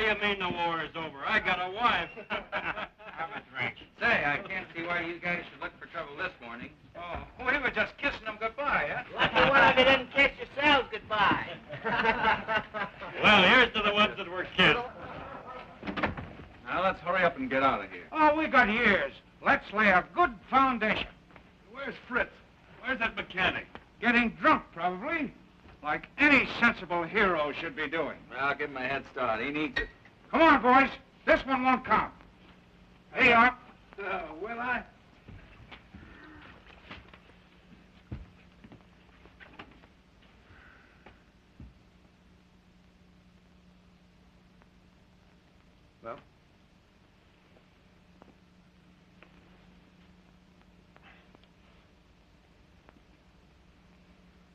do you mean the war is over? I got a wife. Have a drink. Say, I can't see why you guys should look for trouble this morning. Oh, we were just kissing them goodbye, huh? Lucky one of you didn't kiss yourselves goodbye. Well, here's to the ones that were kissed. Now, let's hurry up and get out of here. Oh, we got years. Let's lay a good foundation. Where's Fritz? Where's that mechanic? Getting drunk, probably. Like any sensible hero should be doing. I'll give him a head start. He needs it. Come on, boys. This one won't count. Hey, up. Will I? Well?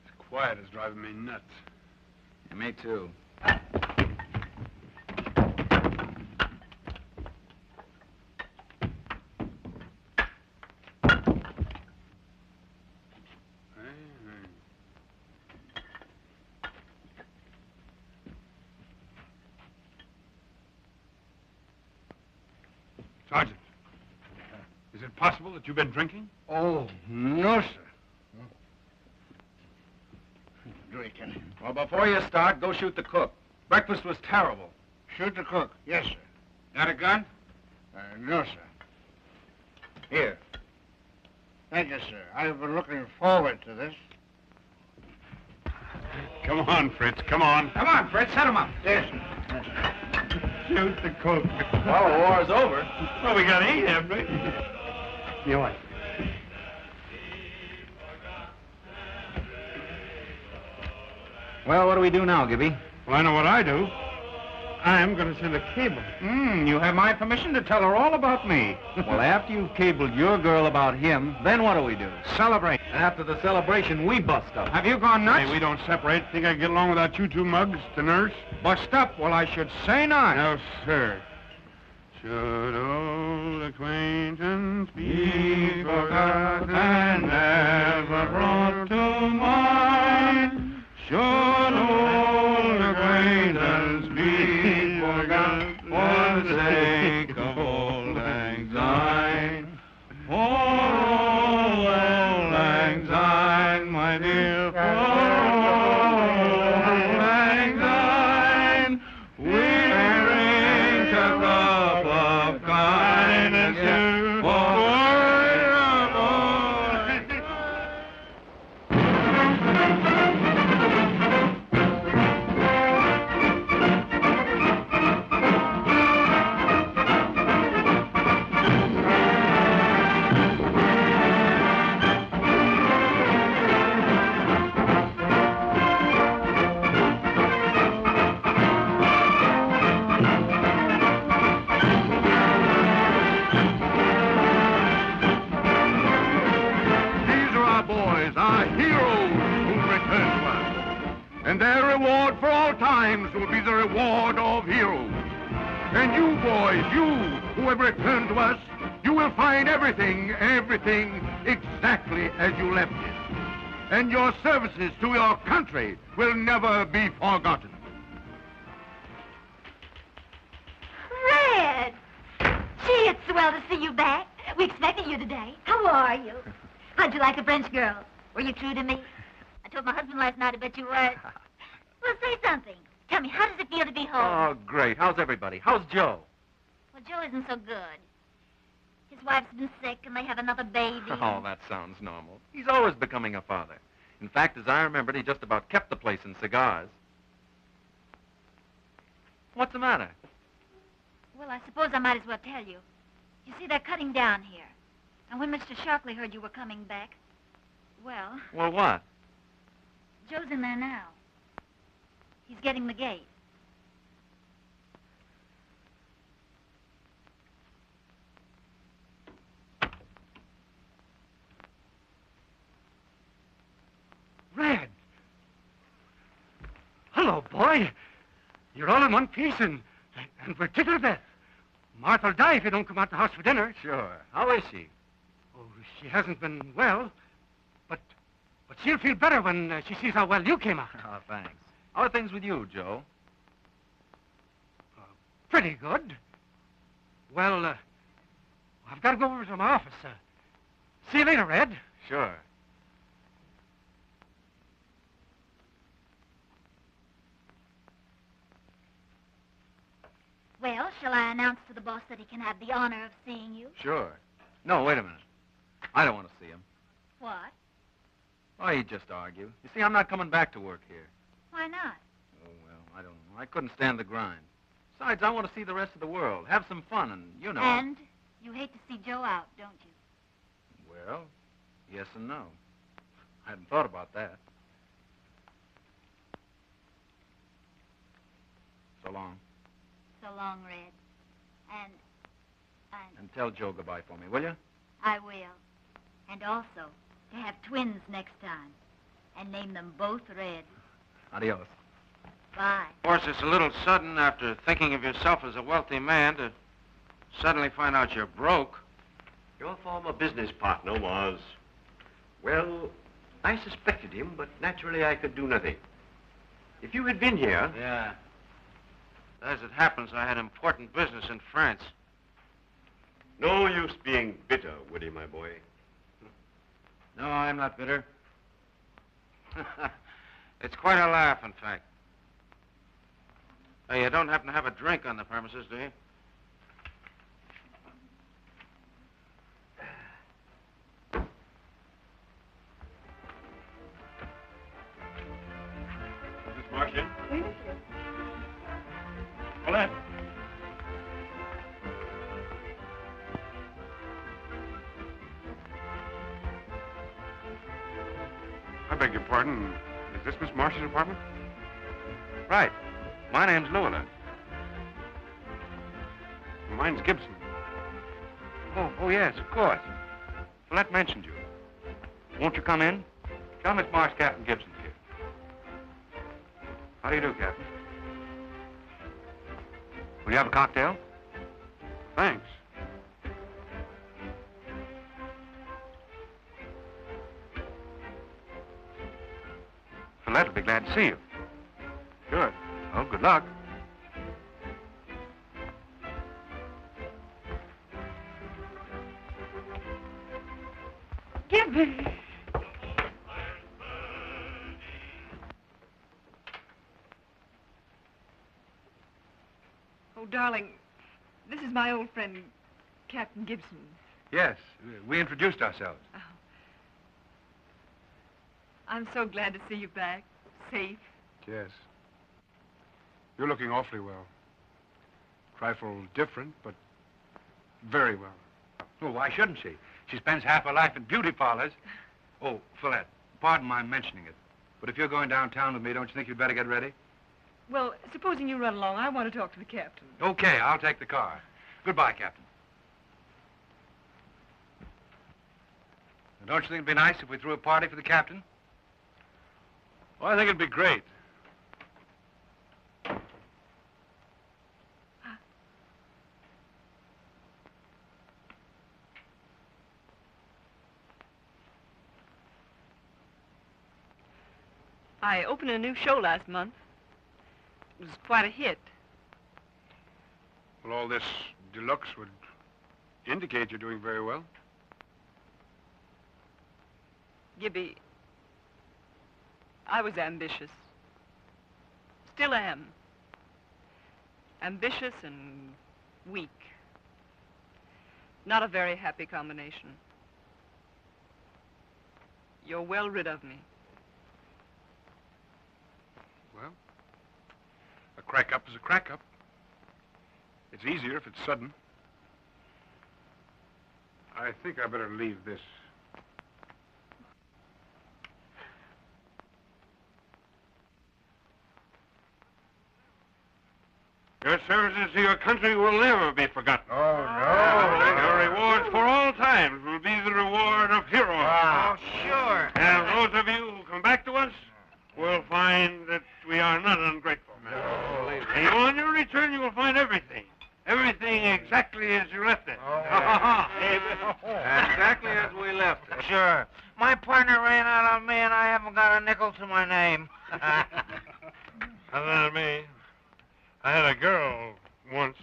This quiet is driving me nuts. Yeah, me too. Sergeant, is it possible that you've been drinking? Oh, no, sir. Drinking. Well, before you start, go shoot the cook. Breakfast was terrible. Shoot the cook. Yes, sir. Got a gun? No, sir. Here. Thank you, sir. I've been looking forward to this. Come on, Fritz, come on. Come on, Fritz, set him up. Yes, sir. Shoot the cook. Well, the war's over. Well, we gotta eat, haven't we? You what? Well, what do we do now, Gibby? Well, I know what I do. I'm gonna send a cable. You have my permission to tell her all about me. Well, after you've cabled your girl about him, then what do we do? Celebrate. After the celebration, we bust up. Have you gone nuts? Hey, we don't separate. Think I can get along without you two mugs to nurse? Bust up? Well, I should say not. No, sir. Should old acquaintance be forgotten and never brought to mind? Should old acquaintance be forgotten for the sake of old lang syne? Oh, old lang syne, my dear, for old lang syne, we drink a cup of kindness to And their reward for all times will be the reward of heroes. And you boys, you who have returned to us, you will find everything exactly as you left it. And your services to your country will never be forgotten. Red! Gee, it's swell to see you back. We expected you today. How are you? How'd you like the French girl? Were you true to me? I told my husband last night I bet you were. Well, say something. Tell me, how does it feel to be home? Oh, great. How's everybody? How's Joe? Well, Joe isn't so good. His wife's been sick, and they have another baby. Oh, that sounds normal. He's always becoming a father. In fact, as I remembered, he just about kept the place in cigars. What's the matter? Well, I suppose I might as well tell you. You see, they're cutting down here. And when Mr. Shockley heard you were coming back, well... Well, what? Joe's in there now. He's getting the gate. Red! Hello, boy. You're all in one piece, and we're tickled to death. Martha'll die if you don't come out to the house for dinner. Sure. How is she? Oh, she hasn't been well, but she'll feel better when she sees how well you came out. Oh, thanks. How are things with you, Joe? pretty good. Well, I've got to go over to my office. See you later, Red. Sure. Well, shall I announce to the boss that he can have the honor of seeing you? Sure. No, wait a minute. I don't want to see him. What? Oh, he'd just argue. You see, I'm not coming back to work here. Why not? Oh, well, I don't know. I couldn't stand the grind. Besides, I want to see the rest of the world, have some fun, and you know. And you hate to see Joe out, don't you? Well, yes and no. I hadn't thought about that. So long. So long, Red. And tell Joe goodbye for me, will you? I will. And also, to have twins next time. And name them both Red. Adios. Bye. Of course, it's a little sudden after thinking of yourself as a wealthy man to suddenly find out you're broke. Your former business partner was, well, I suspected him, but naturally I could do nothing. If you had been here... Yeah. As it happens, I had important business in France. No use being bitter, Woody, my boy. No, I'm not bitter. It's quite a laugh, in fact. Hey, you don't happen to have a drink on the premises, do you? Mrs. Martian? Paulette. I beg your pardon. Is this Miss Marsh's apartment? Right. My name's Llewellyn. Mine's Gibson. Oh, yes, of course. Follette mentioned you. Won't you come in? Tell Miss Marsh Captain Gibson's here. How do you do, Captain? Will you have a cocktail? Thanks. Follette will be glad to see you. Good. Well, good luck. Give me. Oh, darling, this is my old friend, Captain Gibson. Yes, we introduced ourselves. Oh. I'm so glad to see you back, safe. Yes. You're looking awfully well. Trifle different, but very well. Well, why shouldn't she? She spends half her life in beauty parlors. Oh, Follette, pardon my mentioning it, but if you're going downtown with me, don't you think you'd better get ready? Well, supposing you run along, I want to talk to the captain. Okay, I'll take the car. Goodbye, Captain. Don't you think it'd be nice if we threw a party for the captain? Well, I think it'd be great. I opened a new show last month. It was quite a hit. Well, all this deluxe would indicate you're doing very well. Gibby, I was ambitious. Still am. Ambitious and weak. Not a very happy combination. You're well rid of me. Well, a crack-up is a crack-up. It's easier if it's sudden. I think I better leave this. Your services to your country will never be forgotten. Oh, no. Your rewards for all times will be the reward of heroes. Oh, sure. And those of you who come back to us will find that we are not ungrateful. No. And on your return, you will find everything. Everything exactly as you left it. Exactly as we left it. Sure. My partner ran out on me, and I haven't got a nickel to my name. Other than me, I had a girl once.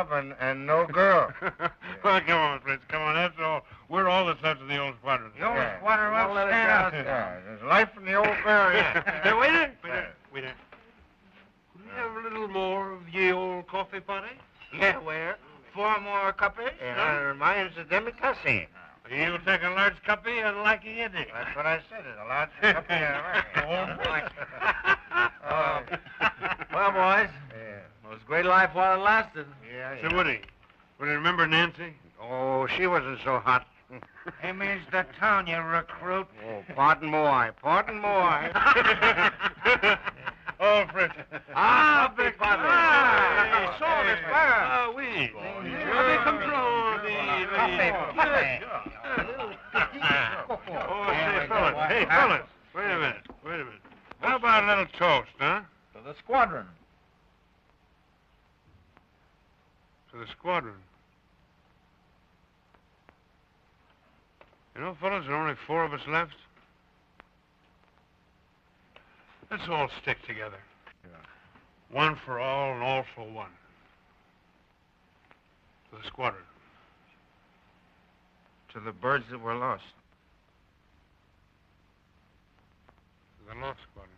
job and no girl. Well, come on, Fritz. Come on. That's all. We're all that's left of the old squadron. The old squadron will stand up. Yeah, there's life in the old girl, yeah. Hey, waiter. Waiter. Could we have a little more of ye old coffee potty? Yeah, waiter. 4 more cuppies? Yeah, mine's a demi-tasse. You take a large cuppy and like a yiddy. That's what I said. It's a large cuppy and a Well, boys, it was a great life while it lasted. Yeah, So, Woody, remember Nancy? Oh, she wasn't so hot. He means the town, you recruit. Oh, pardon moi. Pardon moi. Oh, Fritz. Big father. Ah, so this fire. Ah, oui. Avec control. Hey, fellas. Wait a minute. How about a little toast, huh? To the squadron. To the squadron. You know, fellas, there are only 4 of us left. Let's all stick together. One for all and all for one. To the squadron. To the birds that were lost. To the lost squadron.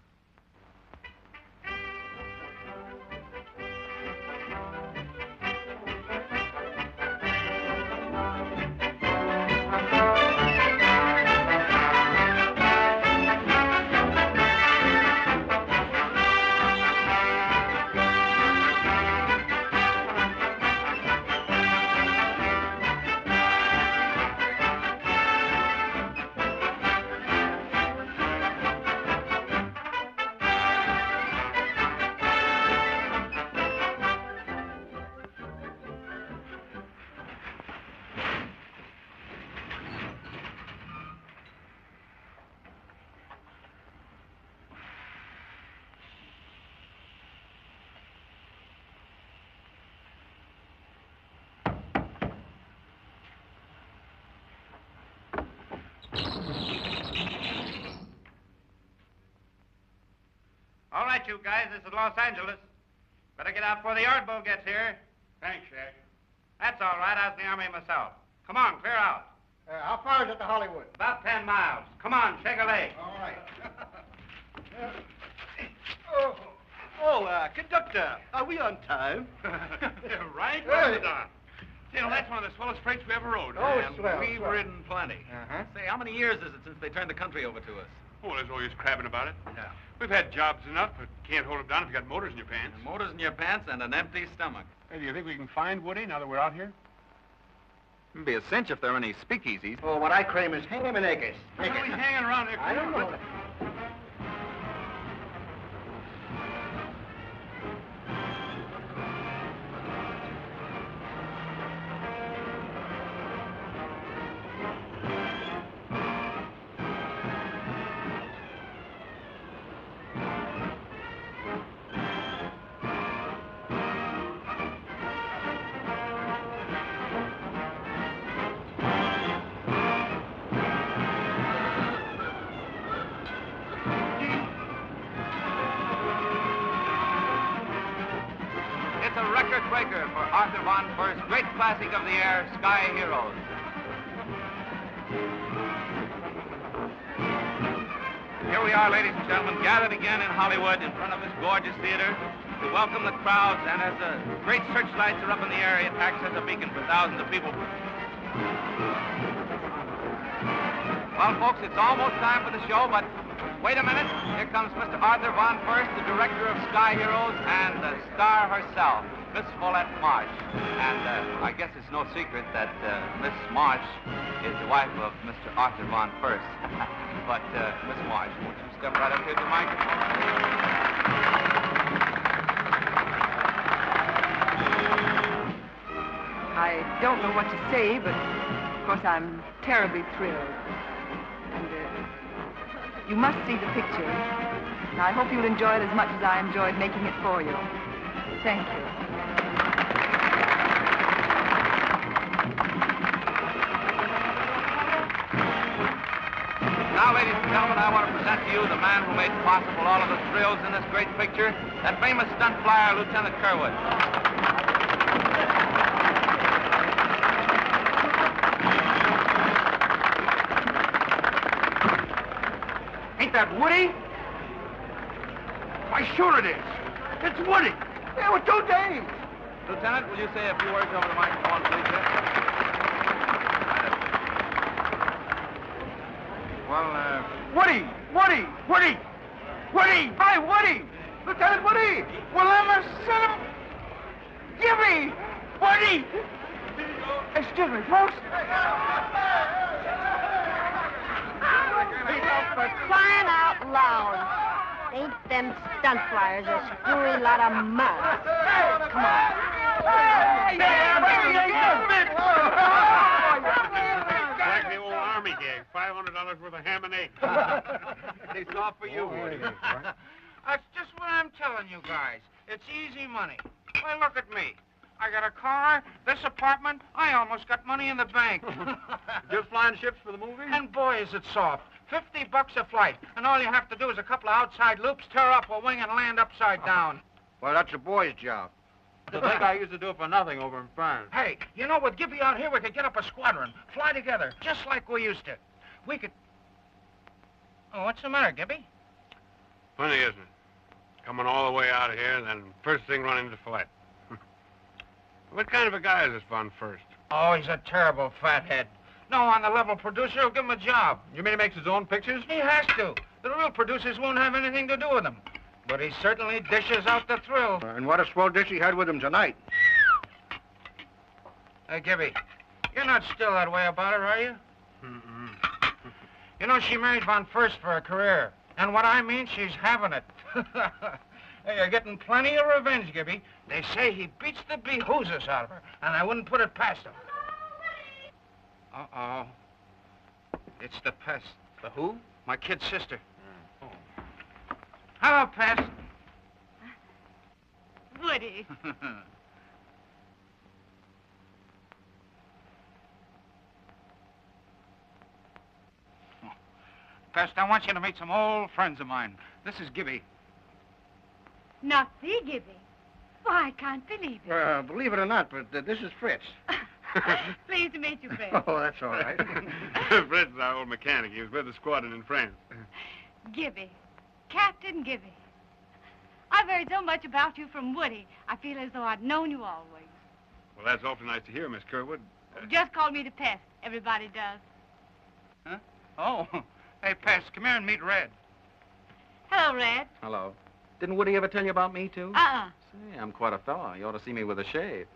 All right, you guys, this is Los Angeles. Better get out before the Archainbaud gets here. Thanks, Shaq. That's all right. I was in the Army myself. Come on, clear out. How far is it to Hollywood? About 10 miles. Come on, shake a leg. All right. Conductor, are we on time? Yeah, right? Well done. You know, that's one of the swellest freights we ever rode. We've ridden plenty. Say, how many years is it since they turned the country over to us? Oh, there's always crabbing about it. Yeah. We've had jobs enough, but can't hold them down if you got motors in your pants. And motors in your pants and an empty stomach. Hey, do you think we can find Woody now that we're out here? It'd be a cinch if there are any speakeasies. Oh, what I claim is hang him in acres. What are we hanging around here? I don't know. It's a record breaker for Arthur Von First's great classic of the air, Sky Heroes. Here we are, ladies and gentlemen, gathered again in Hollywood in front of this gorgeous theater to welcome the crowds, and as the great searchlights are up in the air, it acts as a beacon for thousands of people. Well, folks, it's almost time for the show, but wait a minute. Here comes Mr. Arthur Von First, the director of Sky Heroes, and the star herself, Miss Follette Marsh. And I guess it's no secret that Miss Marsh is the wife of Mr. Arthur Von First. But, Miss Marsh, won't you step right up here to the microphone? I don't know what to say, but of course I'm terribly thrilled. And you must see the picture. And I hope you'll enjoy it as much as I enjoyed making it for you. Thank you. Now, ladies and gentlemen, I want to present to you the man who made possible all of the thrills in this great picture, that famous stunt flyer, Lieutenant Kerwood. Ain't that Woody? Why, sure it is. It's Woody. Yeah, with 2 days. Lieutenant, will you say a few words over the microphone, please, sir? Well, Woody! Hi, Woody! Lieutenant Woody! Well, I'm a son of... Gimme! Woody! Excuse me, folks. For crying out loud. Ain't them stunt flyers a screwy lot of mud? Come on. Like the old army gag, $500 worth of ham and eggs. It's all for you, Woody. That's just what I'm telling you guys. It's easy money. Why, look at me. I got a car, this apartment. I almost got money in the bank. Just flying ships for the movie? And boy, is it soft. $50 a flight, and all you have to do is a couple of outside loops, tear up a wing, and land upside down. Well, that's a boy's job. To think I used to do it for nothing over in France. Hey, you know, with Gibby out here, we could get up a squadron, fly together, just like we used to. We could... Oh, what's the matter, Gibby? Funny, isn't it? Coming all the way out of here, and then first thing running into flat. What kind of a guy is this Von First? Oh, he's a terrible fathead. No on-the-level producer will give him a job. You mean he makes his own pictures? He has to. The real producers won't have anything to do with him. But he certainly dishes out the thrill. And what a swell dish he had with him tonight. Hey, Gibby, you're not still that way about her, are you? You know, she married Von First for a career. And what I mean, she's having it. Hey, you're getting plenty of revenge, Gibby. They say he beats the behoozes out of her, and I wouldn't put it past him. Uh-oh. It's the pest. The who? My kid's sister. Oh. Hello, pest. Woody. Pest, I want you to meet some old friends of mine. This is Gibby. Not thee, Gibby. Why, I can't believe it. Believe it or not, but this is Fritz. Pleased to meet you, Fritz. Oh, that's all right. Fritz is our old mechanic. He was with the squadron in France. Gibby. Captain Gibby. I've heard so much about you from Woody. I feel as though I'd known you always. Well, that's awfully nice to hear, Miss Kerwood. Just call me the pest. Everybody does. Huh? Oh. Hey, Pest, come here and meet Red. Hello, Red. Hello. Didn't Woody ever tell you about me, too? Uh-uh. Say, I'm quite a fella. You ought to see me with a shave.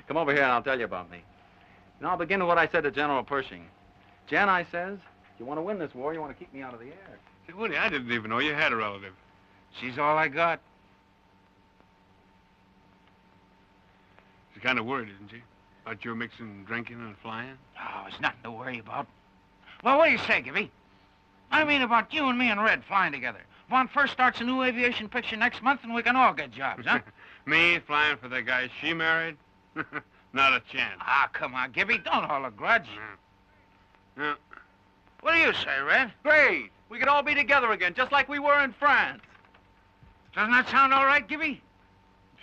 Come over here and I'll tell you about me. You know, I'll begin with what I said to General Pershing. Jen, I says, you want to win this war, you want to keep me out of the air. Say, Woody, I didn't even know you had a relative. She's all I got. She's kind of worried, isn't she? About your mixing drinking and flying? Oh, it's nothing to worry about. Well, what do you say, Gibby? I mean about you and me and Red flying together. Von First starts a new aviation picture next month, and we can all get jobs, huh? Me flying for the guy she married? Not a chance. Ah, come on, Gibby. Don't hold a grudge. Yeah. What do you say, Red? Great. We could all be together again, just like we were in France. Doesn't that sound all right, Gibby?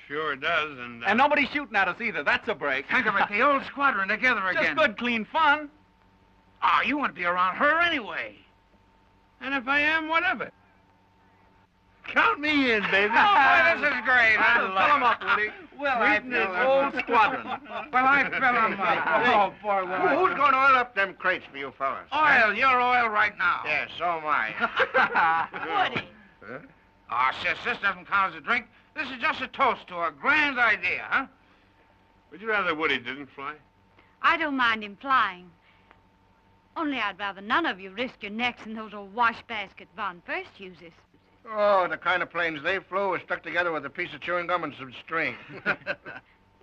Sure does, and... And nobody's shooting at us either. That's a break. Think of it, the old squadron together again. Just good, clean fun. Oh, you wouldn't be around her anyway. And if I am, what of it? Count me in, baby. Oh, boy, this is great. Fill 'em up, Woody. Well, I feel Old squadron. Well, I fell on my... Oh, boy, well, Who's going to oil up them crates for you fellas? Oil, you're oil right now. Yes, so am I. Woody. Huh? Oh, sis, this doesn't count as a drink. This is just a toast to a grand idea, huh? Would you rather Woody didn't fly? I don't mind him flying. Only I'd rather none of you risk your necks in those old wash basket Von First uses. Oh, the kind of planes they flew were stuck together with a piece of chewing gum and some string.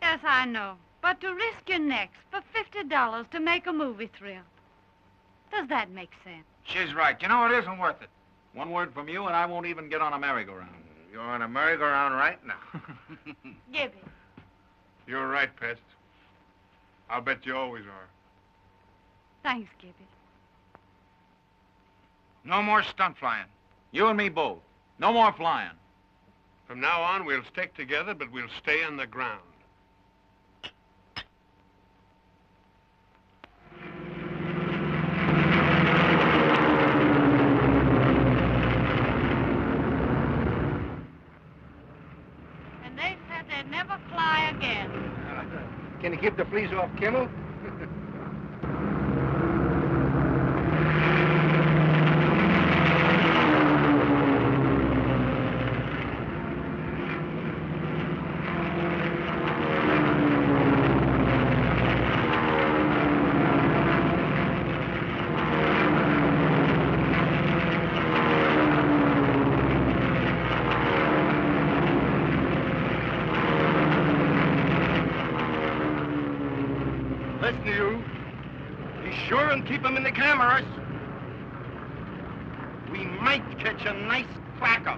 Yes, I know. But to risk your necks for $50 to make a movie thrill. Does that make sense? She's right. You know, it isn't worth it. One word from you and I won't even get on a merry-go-round. You're on a merry-go-round right now. Gibby. You're right, Pest. I'll bet you always are. Thanks, Gibby. No more stunt flying. You and me both. No more flying. From now on, we'll stick together, but we'll stay on the ground. Can you keep the fleas off Kimmel? Listen to you. Be sure and keep them in the cameras. We might catch a nice cracker.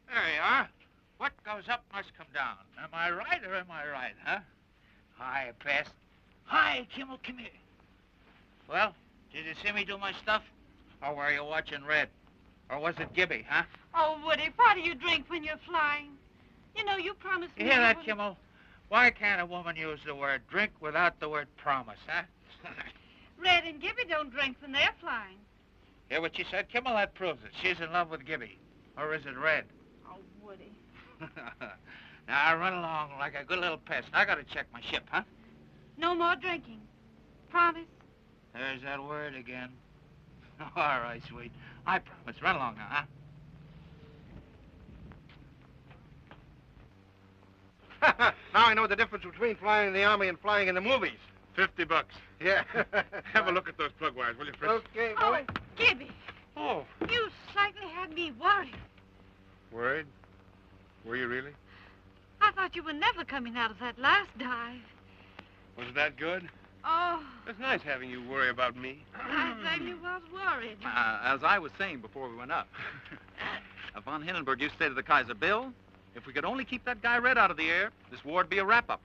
There you are. What goes up must come down. Am I right or am I right, huh? Hi, Pest. Hi, Kimmel, come here. Well, did you see me do my stuff? Or were you watching Red? Or was it Gibby, huh? Oh, Woody, why do you drink when you're flying? You know, you promised me... You hear you that, wouldn't- Kimmel? Why can't a woman use the word drink without the word promise, huh? Red and Gibby don't drink when they're flying. Hear what she said, Kimmel? That proves it. She's in love with Gibby. Or is it Red? Oh, Woody. Now, run along like a good little pest. I gotta check my ship, huh? No more drinking. Promise? There's that word again. All right, sweet. I promise. Run along now, huh? Now I know the difference between flying in the Army and flying in the movies. $50. Yeah. Have a look at those plug wires, will you, Fritz? Okay, Oh, boy. Gibby, Oh. you slightly had me worried. Worried? Were you really? I thought you were never coming out of that last dive. Was it that good? Oh, It's nice having you worry about me. I certainly was worried. As I was saying before we went up, von Hindenburg used to say to the Kaiser, Bill, if we could only keep that guy Red out of the air, this war'd be a wrap-up.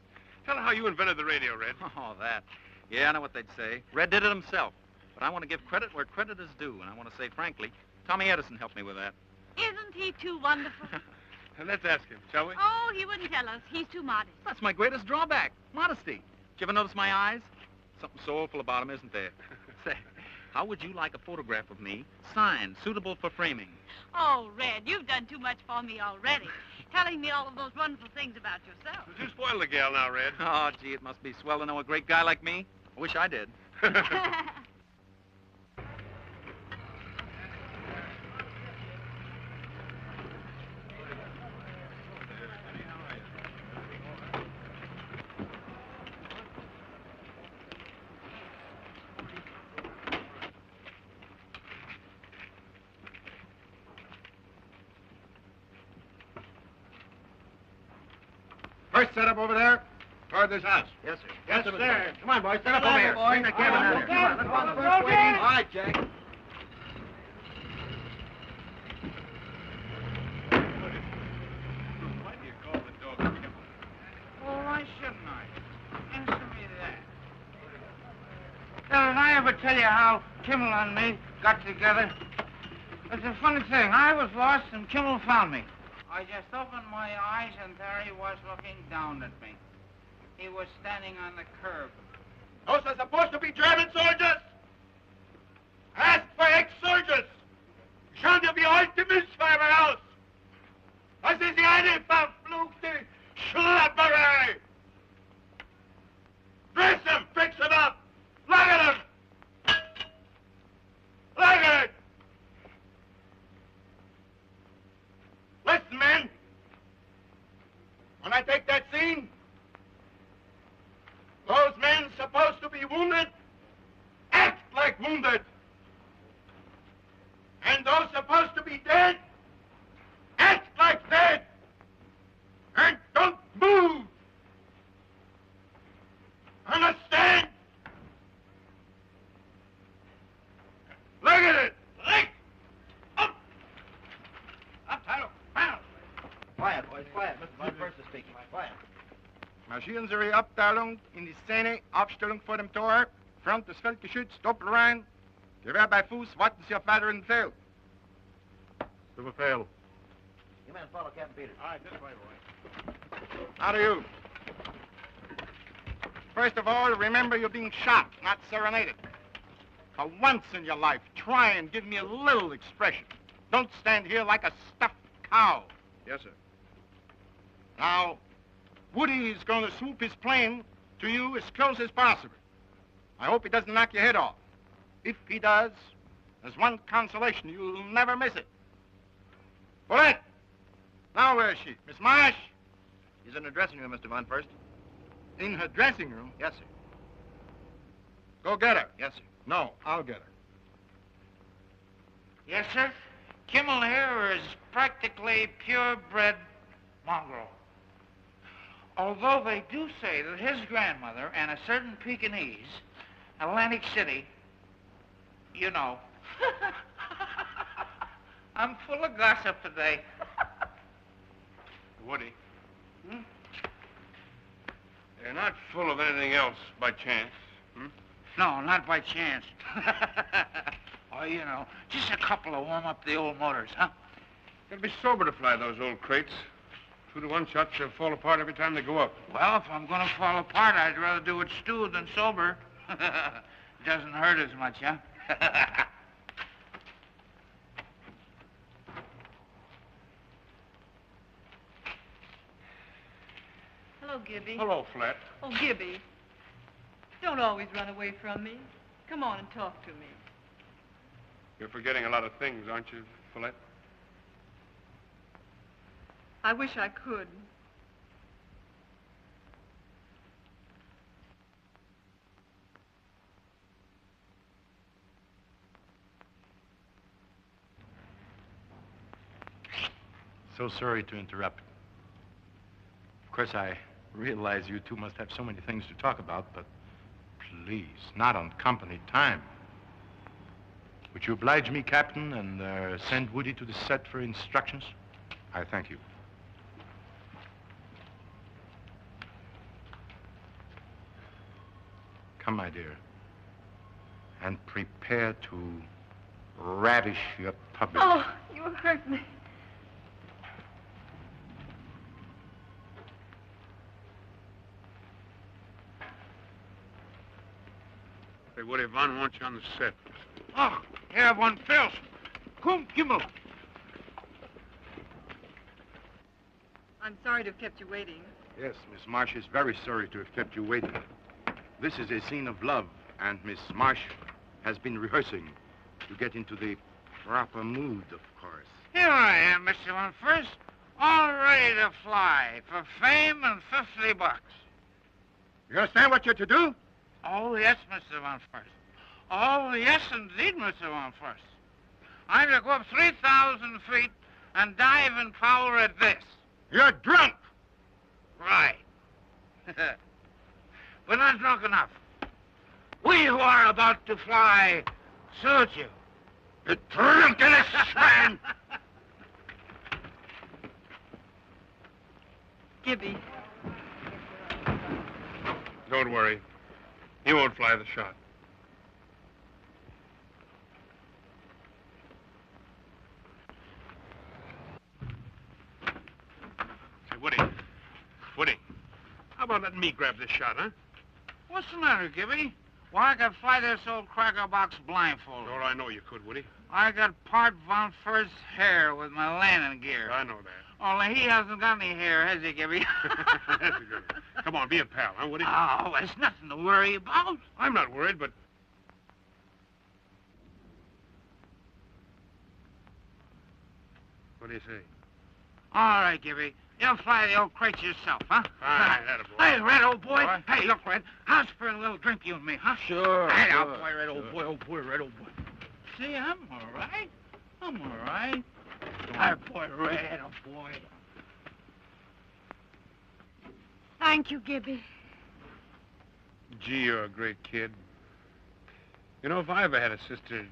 Tell her how you invented the radio, Red. Oh, that. Yeah, I know what they'd say. Red did it himself. But I want to give credit where credit is due, and I want to say frankly, Tommy Edison helped me with that. Isn't he too wonderful? Let's ask him, shall we? Oh, he wouldn't tell us. He's too modest. That's my greatest drawback, modesty. Did you ever notice my eyes? Something soulful about them, isn't there? Say, how would you like a photograph of me, signed, suitable for framing? Oh, Red, you've done too much for me already. Telling me all of those wonderful things about yourself. You spoiled the gal now, Red. Oh, gee, it must be swell to know a great guy like me. I wish I did. First set up over there. Toward this house. Yes, sir. Yes, sir. Come on, boys. Set up over here. Bring the cabin down here. Come on, let's go on the first All wing. right, Jack. Why do you call the dog Kimmel? Well, why shouldn't I? Answer me that. Now, did I ever tell you how Kimmel and me got together? It's a funny thing. I was lost and Kimmel found me. I just opened my eyes and there he was looking down at me. He was standing on the curb. Those are supposed to be German soldiers. Ask for ex-soldiers. Schauen wir, wie heute die Mistschreiber aus. Das ist eine verfluchte Schlapperei. Dress them, fix them up. Look at them. Look at it. Listen, men. When I take that scene, those men supposed to be wounded, act like wounded. And those supposed to be dead, act like dead. And don't move. Understand? Look at it. Lick. Up. Up, Tyler. Down. Quiet, boys, quiet. Mr. Von First is speaking. Quiet. Maschinen Sie Abteilung in die Szene, Aufstellung vor dem Tor, Front des Feldgeschütz, Doppelreihen, Gewehr bei Fuß, warten Sie auf weiteren Befehl. To Befehl. You men follow Captain Peters. All right, this way, boy. How do you? First of all, remember you're being shot, not serenaded. For once in your life, try and give me a little expression. Don't stand here like a stuffed cow. Yes, sir. Now, Woody is going to swoop his plane to you as close as possible. I hope he doesn't knock your head off. If he does, there's one consolation. You'll never miss it. Bullet! Now where is she? Miss Marsh? She's in her dressing room, Mr. Von First. In her dressing room? Yes, sir. Go get her. Yes, sir. No, I'll get her. Yes, sir. Kimmel here is practically purebred mongrel. Although they do say that his grandmother and a certain Pekingese, Atlantic City, you know. I'm full of gossip today. Woody. You're not full of anything else by chance, hmm? No, not by chance. Oh, you know, just a couple to warm up the old motors, huh? Gotta be sober to fly those old crates. 2-to-1 shots, they'll fall apart every time they go up. Well, if I'm gonna fall apart, I'd rather do it stewed than sober. Doesn't hurt as much, huh? Hello, Gibby. Hello, Flat. Oh, Gibby. Don't always run away from me. Come on and talk to me. You're forgetting a lot of things, aren't you, Follette? I wish I could. So sorry to interrupt. Of course, I realize you two must have so many things to talk about, but please, not on company time. Would you oblige me, Captain, and send Woody to the set for instructions? I thank you. Come, my dear, and prepare to ravish your public. Oh, you hurt me. Hey, Woody, Von wants you on the set. Oh, Herr von First. Komm, Kimmel. I'm sorry to have kept you waiting. Yes, Miss Marsh is very sorry to have kept you waiting. This is a scene of love, and Miss Marsh has been rehearsing to get into the proper mood, of course. Here I am, Mr. Von First, all ready to fly for fame and $50. You understand what you're to do? Oh, yes, Mr. Von First. Oh, yes, indeed, Mr. Von First. I'm to go up 3,000 feet and dive in power at this. You're drunk. Right. But not drunk enough. We who are about to fly salute you. The drunkenest man. Gibby. Don't worry. He won't fly the shot. Say, Woody. Woody. How about letting me grab this shot, huh? What's the matter, Gibby? Why, I could fly this old cracker box blindfolded. Sure, I know you could, Woody. I got part Von First's hair with my landing gear. I know that. Only he hasn't got any hair, has he, Gibby? That's a good one. Come on, be a pal, huh, Woody? Oh, there's nothing to worry about. I'm not worried, but... What do you say? All right, Gibby. You'll fly the old crate yourself, huh? Fine, attaboy. Hey, Red, old boy. What? Hey, look, Red. How's for a little drink, you and me, huh? Sure, Hey, sure, old boy, Red, old boy, old boy, Red, old boy. See, I'm all right. I'm all right. Hey, boy, Red, old boy. Thank you, Gibby. Gee, you're a great kid. You know, if I ever had a sister...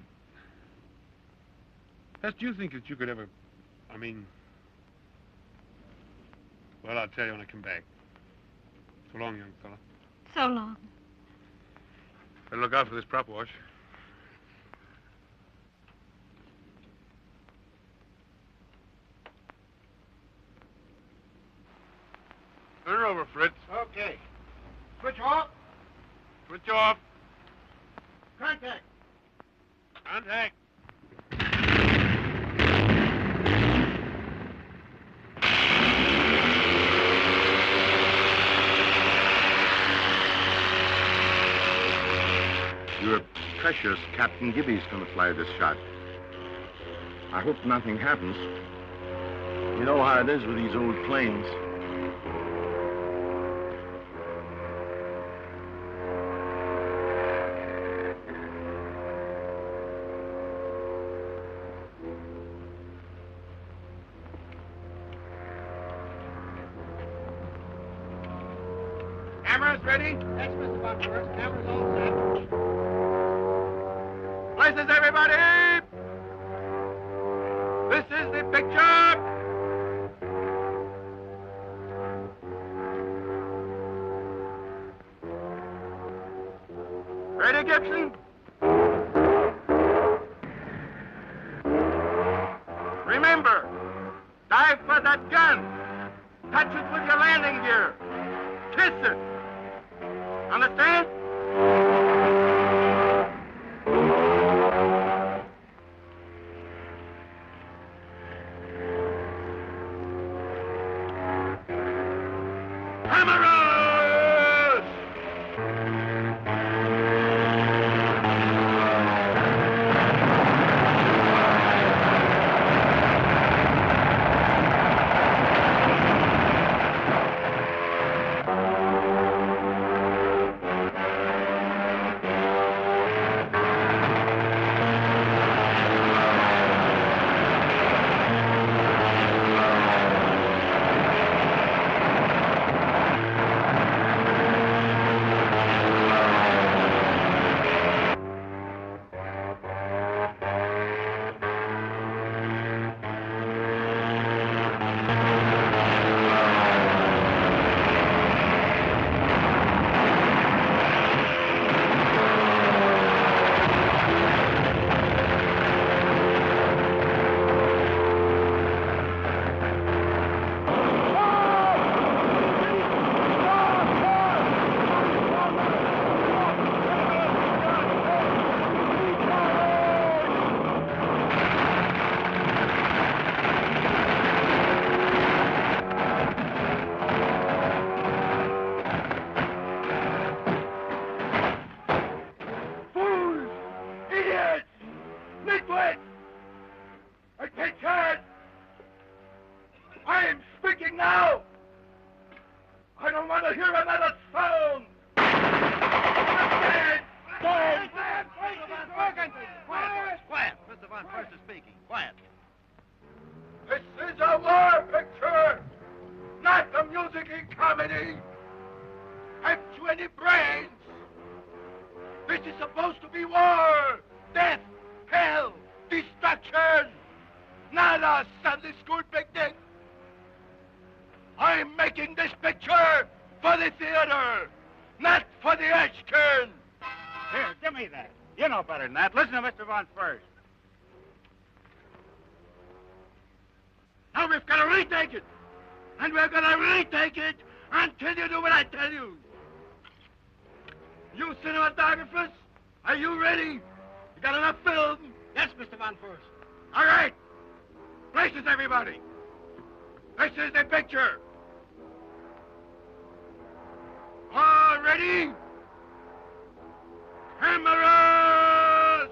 Tess, do you think that you could ever... I mean... Well, I'll tell you when I come back. So long, young fella. So long. Better look out for this prop wash. Turn her over, Fritz. Okay. Switch off. Switch off. Contact. Contact. Your precious Captain Gibby's going to fly this shot. I hope nothing happens. You know how it is with these old planes. Cameras ready? Yes, Mr. Butler. Cameras all set. Places, everybody! This is the picture! Ready, Gibson? Remember, dive for that gun. Touch it with your landing gear. Kiss it. Understand? Attention! I am speaking now! I don't want to hear another sound! Stand! Stand! Quiet. Mr. Von First is speaking. Quiet. This is a war picture, not a music comedy. Have you any brains? This is supposed to be war, death, hell, destruction, not a Sunday school picnic. I'm making this picture for the theater, not for the Ashcan. Here, give me that. You know better than that. Listen to Mr. Von First. Now we've got to retake it. And we're going to retake it until you do what I tell you. You cinematographers, are you ready? You got enough film? Yes, Mr. Von First. All right. Places, everybody. This is the picture. All ready? Cameras!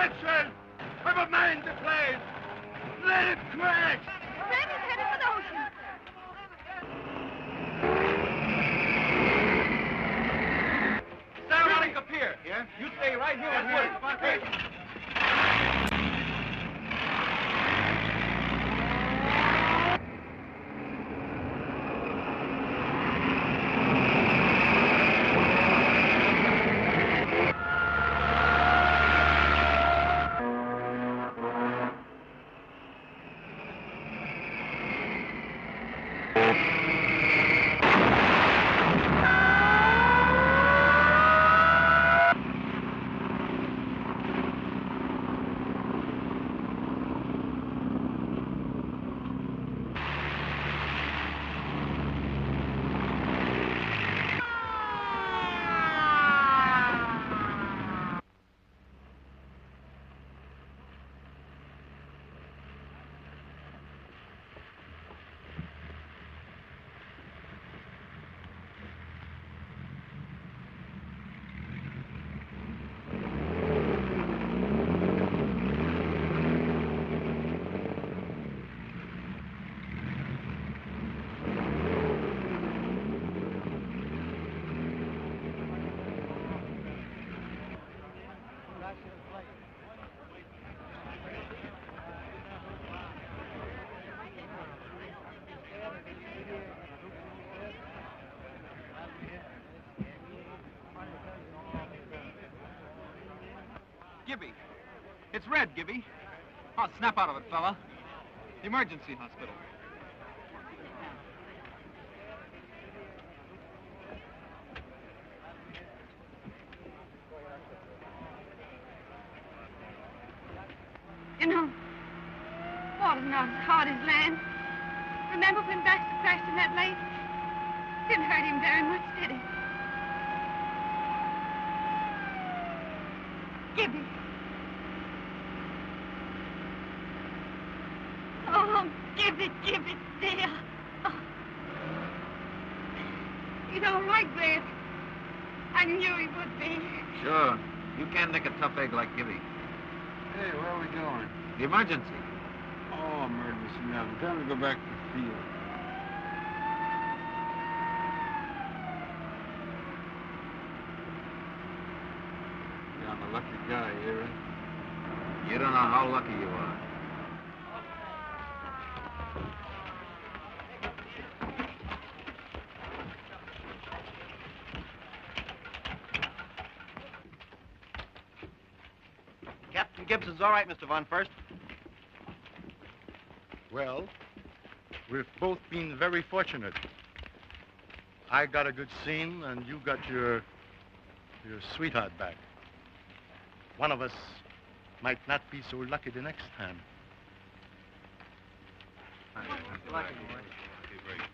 Axel! I've a mind to play! Let it crack! Fred is headed for the ocean. Stand running up here. Yeah? You stay right here and wait. Okay. Gibby. It's Red, Gibby. Oh, snap out of it, fella. Emergency hospital. You know, water's not as hard as land. Remember when Baxter crashed in that lake? Didn't hurt him very much, did it? Gibby. Oh, Gibby, dear. Oh. He's all right, Red. I knew he would be. Sure. You can't nick a tough egg like Gibby. Hey, where are we going? The emergency. Oh, emergency now. Time to go back to the field. Yeah, I'm a lucky guy, Aaron. You don't know how lucky you are. Captain Gibson's all right, Mr. Von First. Well, we've both been very fortunate. I got a good scene, and you got your sweetheart back. One of us might not be so lucky the next time.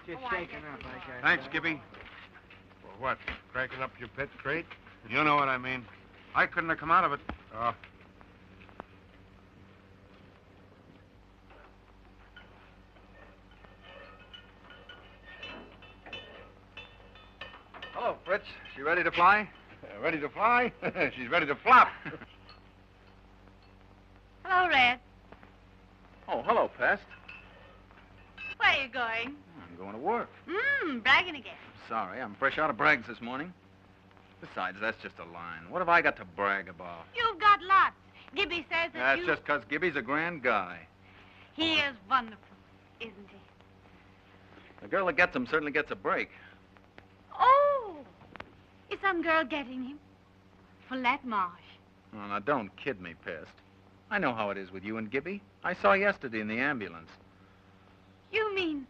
Just shaking up, I guess. Thanks, Gibby. For what? Cracking up your pet crate? You know what I mean. I couldn't have come out of it. Oh. Hello, Fritz. She ready to fly? Ready to fly? She's ready to flop. Hello, Red. Oh, hello, Pest. Where are you going? I'm going to work. Bragging again. Sorry, I'm fresh out of brags this morning. Besides, that's just a line. What have I got to brag about? You've got lots. Gibby says that That's just because Gibby's a grand guy. He is wonderful, isn't he? The girl that gets him certainly gets a break. Oh! Is some girl getting him? Follette Marsh. Oh, now, don't kid me, Pest. I know how it is with you and Gibby. I saw yesterday in the ambulance. You mean...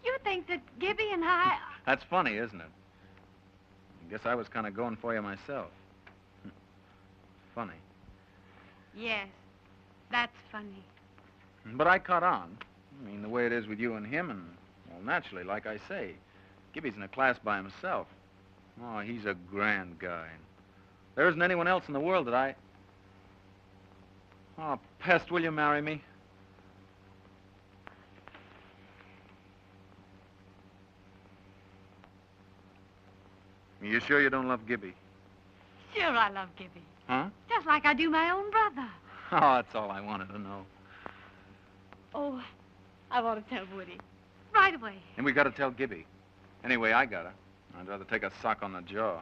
You think that Gibby and I... That's funny, isn't it? I guess I was kind of going for you myself. Funny. Yes, that's funny. But I caught on. I mean, the way it is with you and him, and, well, naturally, like I say, Gibby's in a class by himself. Oh, he's a grand guy. There isn't anyone else in the world that I... Oh, Pest, will you marry me? You sure you don't love Gibby? Sure, I love Gibby. Huh? Just like I do my own brother. Oh, that's all I wanted to know. Oh, I want to tell Woody. Right away. And we got to tell Gibby. Anyway, I gotta. I'd rather take a sock on the jaw.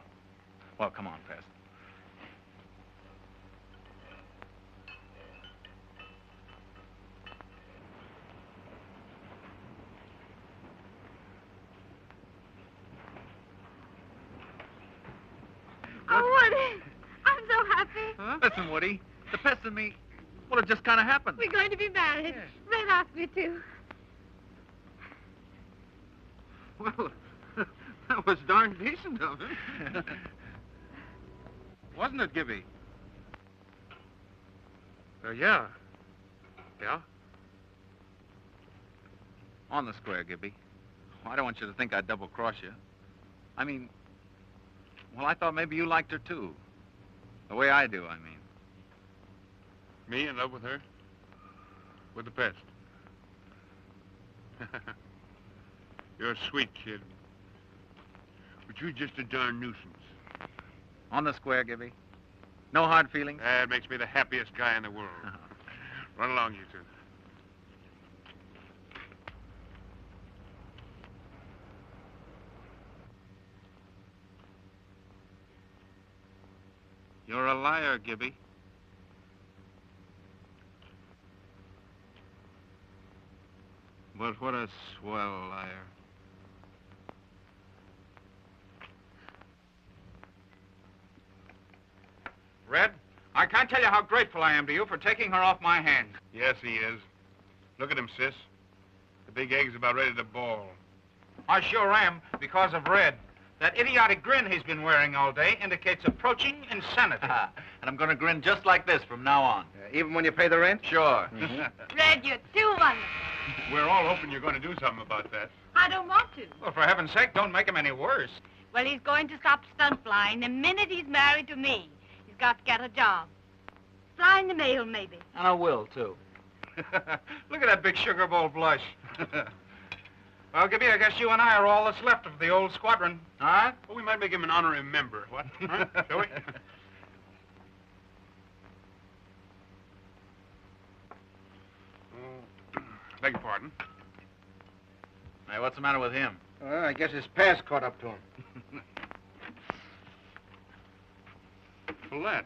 Well, come on, Pest. Oh, Woody, I'm so happy. Huh? Listen, Woody, the Pest and me, well, it just kind of happened. We're going to be married. Yes. Red asked me to. Well, that was darn decent of him. Wasn't it, Gibby? Yeah. Yeah? On the square, Gibby. I don't want you to think I'd double-cross you. I mean, well, I thought maybe you liked her, too. The way I do, I mean. Me in love with her? With the Pest? You're a sweet kid. But you're just a darn nuisance. On the square, Gibby. No hard feelings? That makes me the happiest guy in the world. Run along, you two. You're a liar, Gibby. But what a swell liar. Red, I can't tell you how grateful I am to you for taking her off my hands. Yes, he is. Look at him, sis. The big egg's about ready to ball. I sure am, because of Red. That idiotic grin he's been wearing all day indicates approaching insanity. And I'm going to grin just like this from now on. Even when you pay the rent? Sure. Red, you're too wonderful. We're all hoping you're going to do something about that. I don't want to. Well, for heaven's sake, don't make him any worse. Well, he's going to stop stunt flying the minute he's married to me. He's got to get a job. Flying the mail, maybe. And I will, too. Look at that big sugar bowl blush. Well, Gibby, I guess you and I are all that's left of the old squadron. All right? Well, we might make him an honorary member. What? Huh? Shall we? Beg your pardon. Hey, what's the matter with him? Well, I guess his past caught up to him. Follette.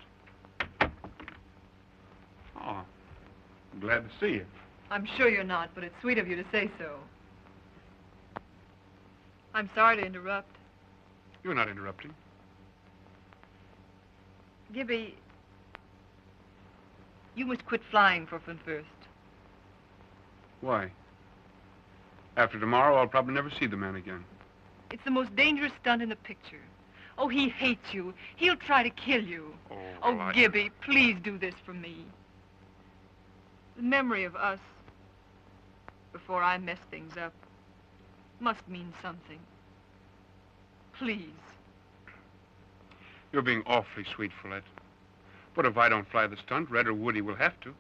Oh, I'm glad to see you. I'm sure you're not, but it's sweet of you to say so. I'm sorry to interrupt. You're not interrupting. Gibby, you must quit flying for Fun First. Why? After tomorrow, I'll probably never see the man again. It's the most dangerous stunt in the picture. Oh, he hates you. He'll try to kill you. Oh, well, Gibby, please do this for me. The memory of us, before I mess things up, must mean something. Please. You're being awfully sweet, Follette. But if I don't fly the stunt, Red or Woody will have to.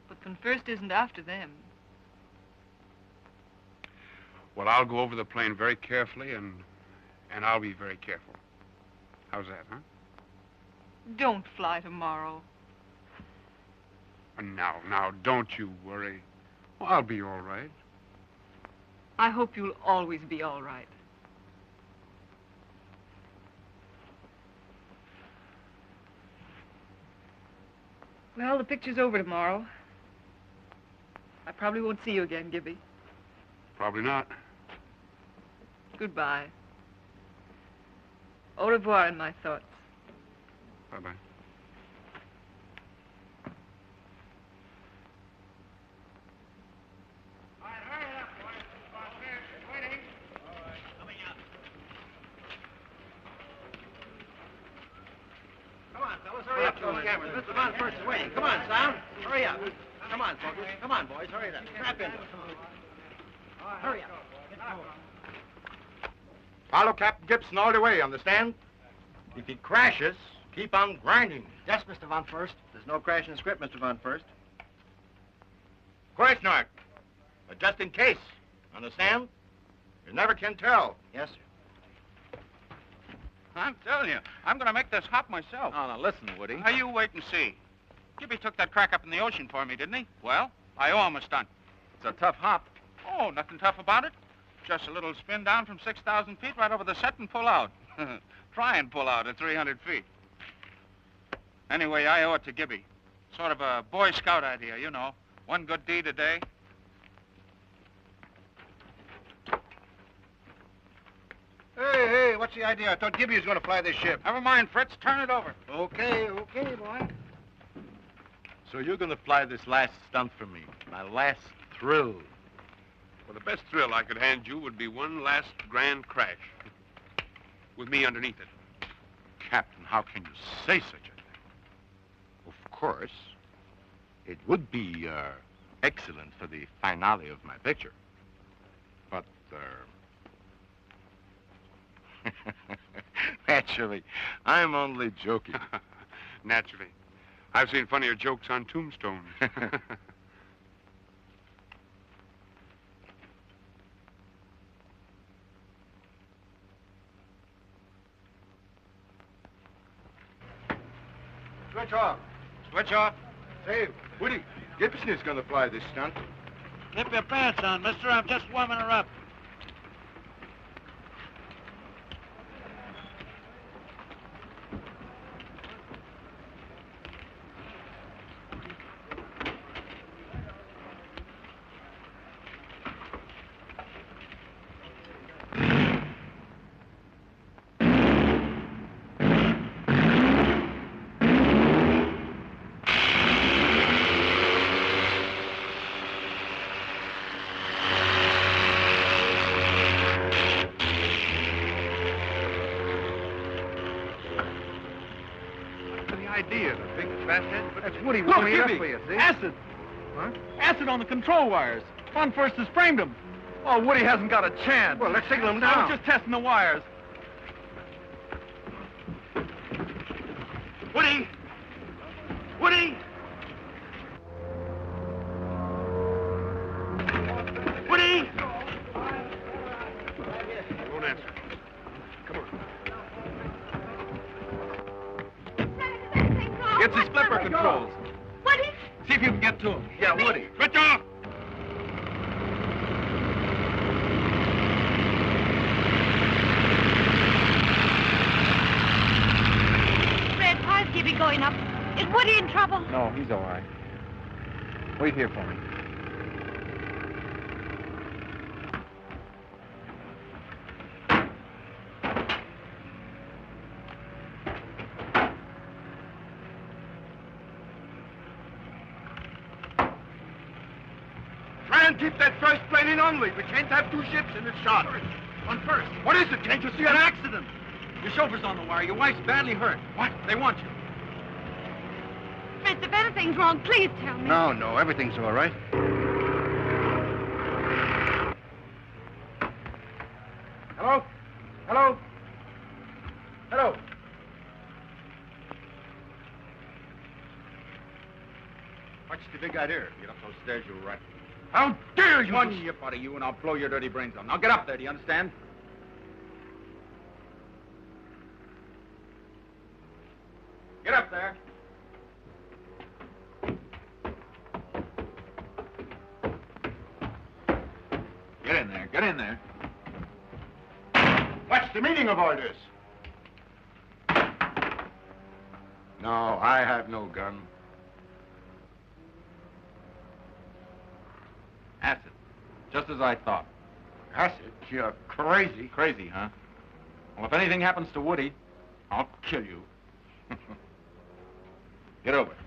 But Fun First isn't after them. Well, I'll go over the plane very carefully, and I'll be very careful. How's that, huh? Don't fly tomorrow. Now, don't you worry. Well, I'll be all right. I hope you'll always be all right. Well, the picture's over tomorrow. I probably won't see you again, Gibby. Probably not. Goodbye. Au revoir in my thoughts. Bye-bye. Come on, fellas, hurry up. Those cameras. Mr. Von First is waiting. Come on, Sound. Hurry up. Come on, folks. Come on, boys. Hurry it up. Strap into it. Hurry up. Follow Captain Gibson all the way, understand? If he crashes, keep on grinding. Yes, Mr. Von First. There's no crash in the script, Mr. Von First. Of course not. But just in case, understand? You never can tell. Yes, sir. I'm telling you, I'm going to make this hop myself. Oh, now listen, Woody. Now, you wait and see. Gibby took that crack up in the ocean for me, didn't he? Well, I owe him a stunt. It's a tough hop. Oh, nothing tough about it. Just a little spin down from 6,000 feet right over the set and pull out. Try and pull out at 300 feet. Anyway, I owe it to Gibby. Sort of a Boy Scout idea, you know. One good deed a day. Hey, what's the idea? I thought Gibby was going to fly this ship. Never mind, Fritz. Turn it over. Okay, boy. So you're going to fly this last stunt for me, my last thrill. Well, the best thrill I could hand you would be one last grand crash. With me underneath it. Captain, how can you say such a thing? Of course, it would be excellent for the finale of my picture. But, naturally, I'm only joking. Naturally. I've seen funnier jokes on tombstones. Switch off. Switch off. Say, Woody, Gibson is going to fly this stunt. Keep your pants on, mister. I'm just warming her up. Woody, look, Gibby. Acid. Huh? Acid on the control wires. Von First has framed him. Oh, Woody hasn't got a chance. Well, let's signal him I down. was just testing the wires. Woody! Woody! Woody! He won't answer. Come on. It's his flipper controls. Woody? See if you can get to him. Yeah, Woody. Switch off! Fred, how's Gibby going up? Is Woody in trouble? No, he's all right. Wait here for me. Try and keep that first plane in only. We can't have two ships in this shot. One first. What is it? Can't you see An an accident. Your chauffeur's on the wire. Your wife's badly hurt. What? They want you. Fritz, if anything's wrong, please tell me. No, everything's all right. Hello? Hello? Hello? What's the big idea? Get up those stairs, you rat. How dare you! One ship out of you and I'll blow your dirty brains out. Now get up there, do you understand? Get up there. Get in there, get in there. What's the meaning of all this? No, I have no gun. Acid. Just as I thought. Acid? You're crazy. Crazy, huh? Well, if anything happens to Woody, I'll kill you. Get over here.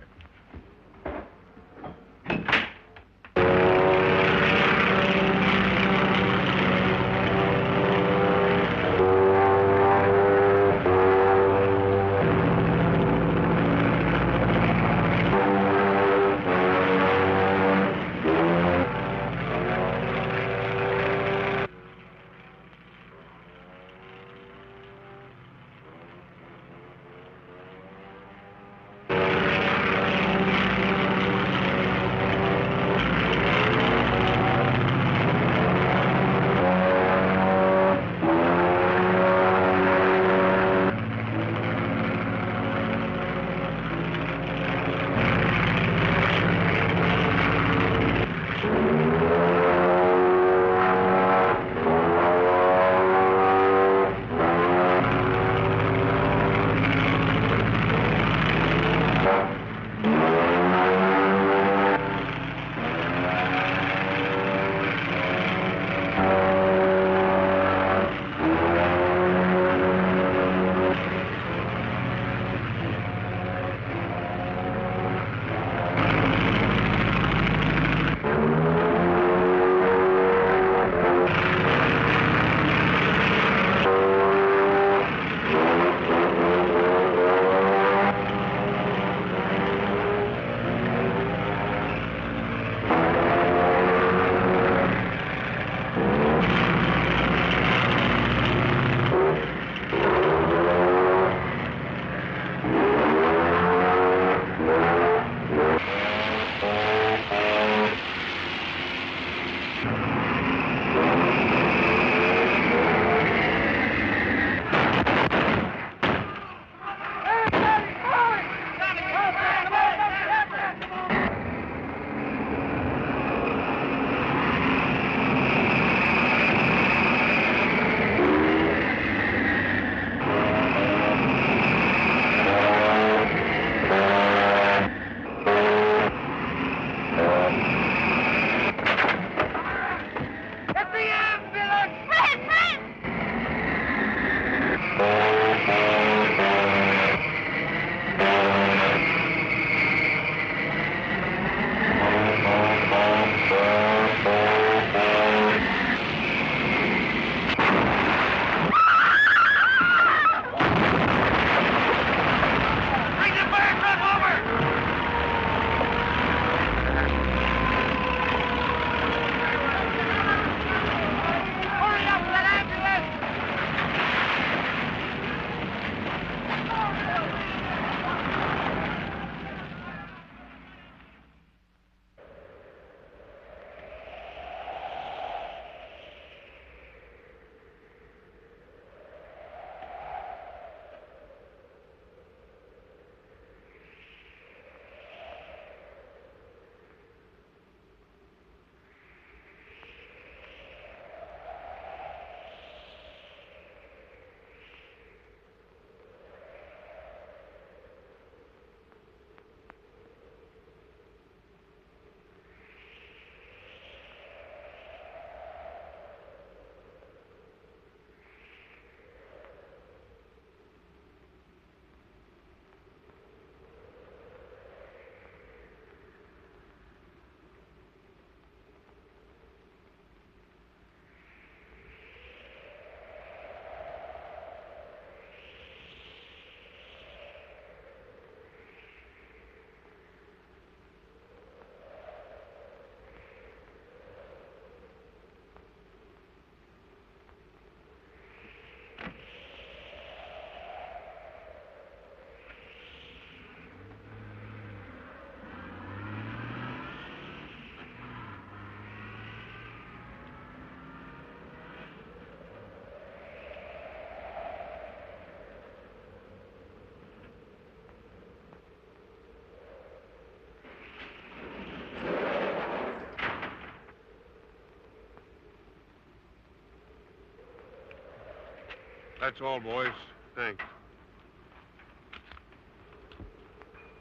That's all, boys. Thanks.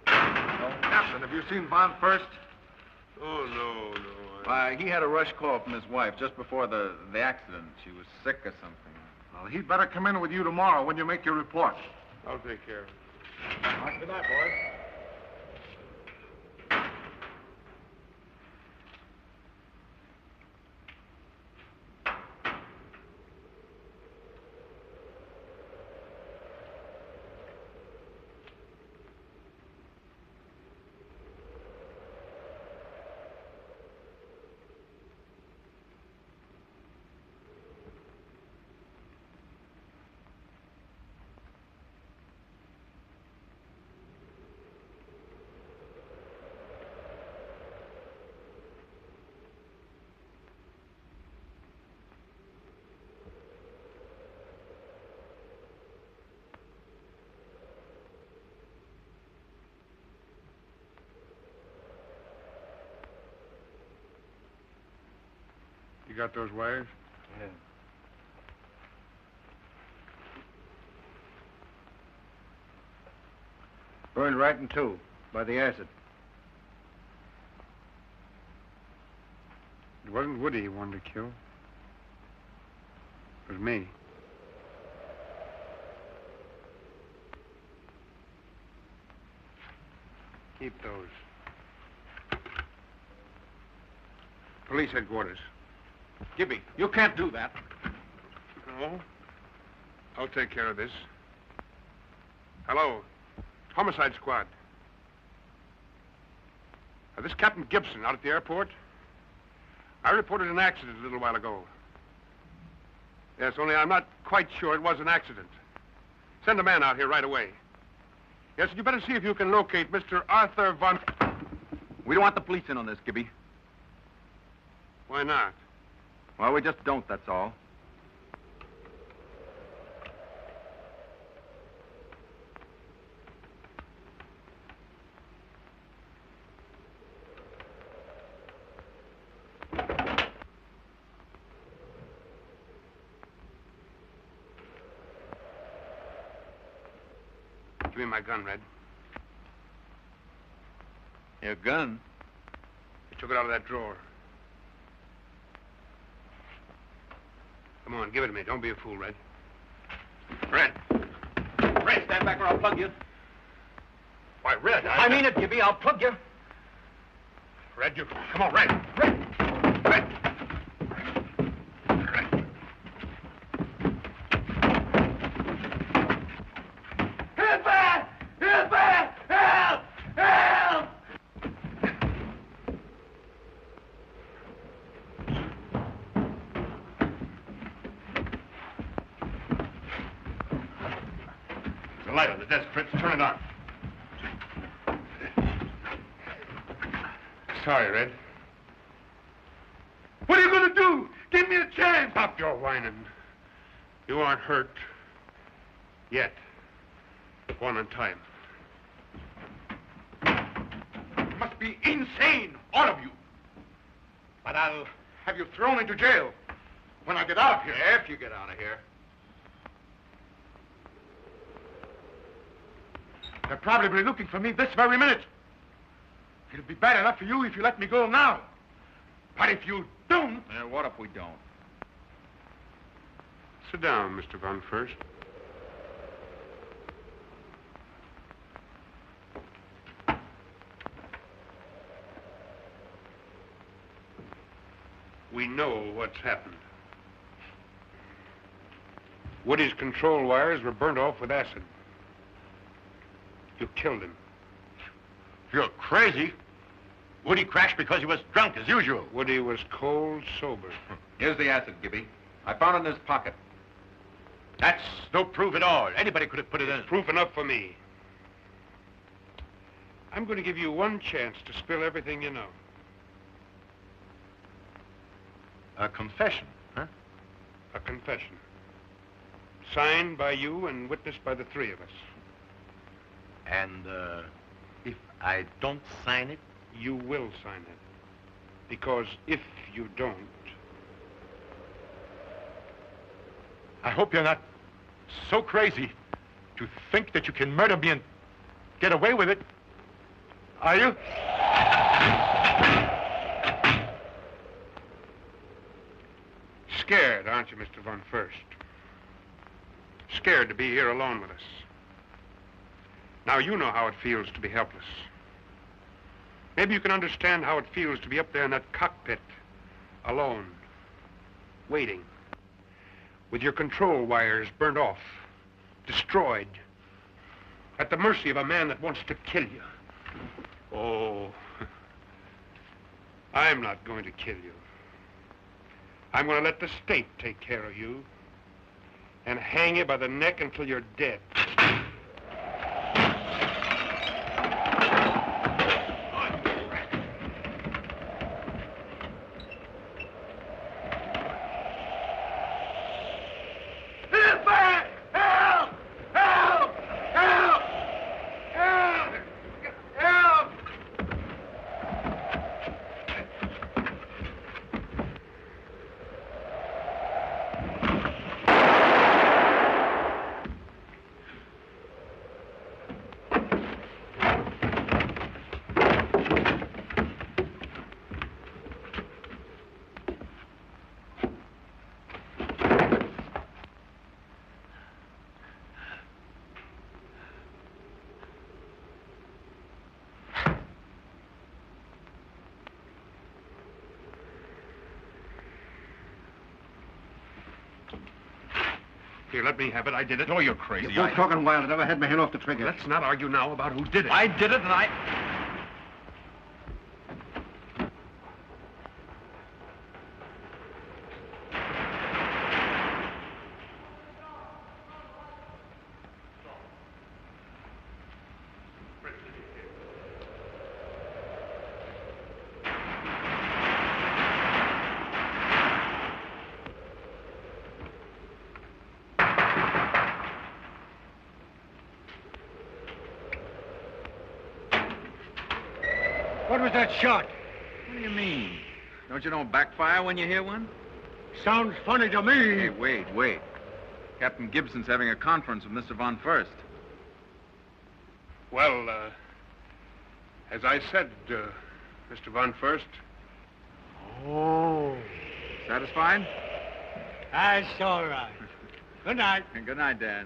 Captain, have you seen Von First? Oh, no. Why, he had a rush call from his wife just before the accident. She was sick or something. Well, he'd better come in with you tomorrow when you make your report. I'll take care of it. Good night, boys. You got those wires? Yeah. Burned right in two by the acid. It wasn't Woody he wanted to kill. It was me. Keep those. Police headquarters. Gibby, you can't do that. No? I'll take care of this. Hello. Homicide squad. This is Captain Gibson out at the airport. I reported an accident a little while ago. Yes, only I'm not quite sure it was an accident. Send a man out here right away. Yes, you better see if you can locate Mr. Arthur Von... We don't want the police in on this, Gibby. Why not? Well, we just don't, that's all. Give me my gun, Red. Your gun? I took it out of that drawer. Come on, give it to me. Don't be a fool, Red. Red, stand back or I'll plug you. Why, Red, I mean it, Gibby. I'll plug you. Red, you... Come on, Red. Red. The light on the desk, Fritz. Turn it on. Sorry, Red. What are you going to do? Give me a chance. Stop your whining. You aren't hurt. Yet. One in time. You must be insane, all of you. But I'll have you thrown into jail when I get out of here. If you get out of here. They're probably looking for me this very minute. It'll be bad enough for you if you let me go now. But if you don't... What if we don't? Sit down, Mr. Von First. We know what's happened. Woody's control wires were burnt off with acid. You killed him. You're crazy. Woody crashed because he was drunk, as usual. Woody was cold sober. Here's the acid, Gibby. I found it in his pocket. That's no proof at all. Anybody could have put it in. Proof enough for me. I'm going to give you one chance to spill everything you know. A confession, huh? A confession. Signed by you and witnessed by the three of us. And, if I don't sign it? You will sign it. Because if you don't... I hope you're not so crazy to think that you can murder me and get away with it. Are you? Scared, aren't you, Mr. Von Furst? Scared to be here alone with us. Now you know how it feels to be helpless. Maybe you can understand how it feels to be up there in that cockpit, alone, waiting, with your control wires burnt off, destroyed, at the mercy of a man that wants to kill you. Oh, I'm not going to kill you. I'm going to let the state take care of you and hang you by the neck until you're dead. Here, let me have it. I did it. No, you're crazy. You're both talking wild. I never had my hand off the trigger. Let's not argue now about who did it. I did it, and I... What was that shot? What do you mean? Don't you know backfire when you hear one? Sounds funny to me. Hey, wait. Captain Gibson's having a conference with Mr. Von Furst. Well, as I said, Mr. Von Furst. Oh. Satisfied? That's all right. Good night. And good night, Dad.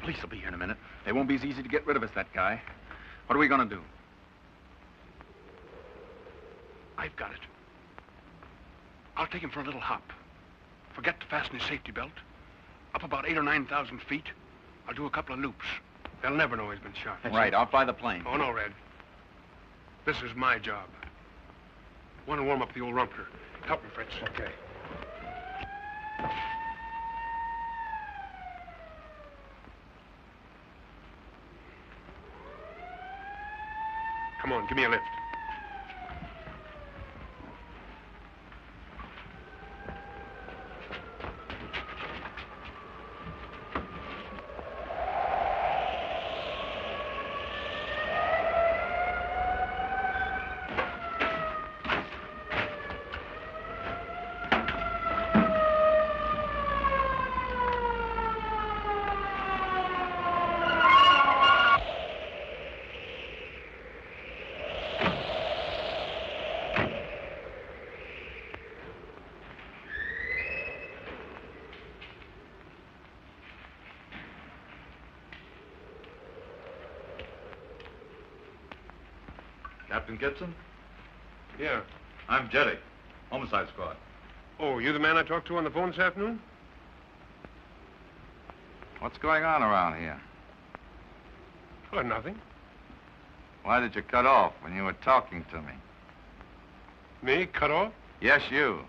Police will be here in a minute. They won't be as easy to get rid of as that guy. What are we going to do? I've got it. I'll take him for a little hop. Forget to fasten his safety belt. Up about 8,000 or 9,000 feet. I'll do a couple of loops. They'll never know he's been shot. Right, out by the plane. Oh, no, Red. This is my job. Want to warm up the old rumpler. Help me, Fritz. Okay. Come on, give me a lift. Captain Gibson? Yeah. I'm Jetty, Homicide Squad. Oh, you the man I talked to on the phone this afternoon? What's going on around here? Oh, nothing. Why did you cut off when you were talking to me? Me? Cut off? Yes, you.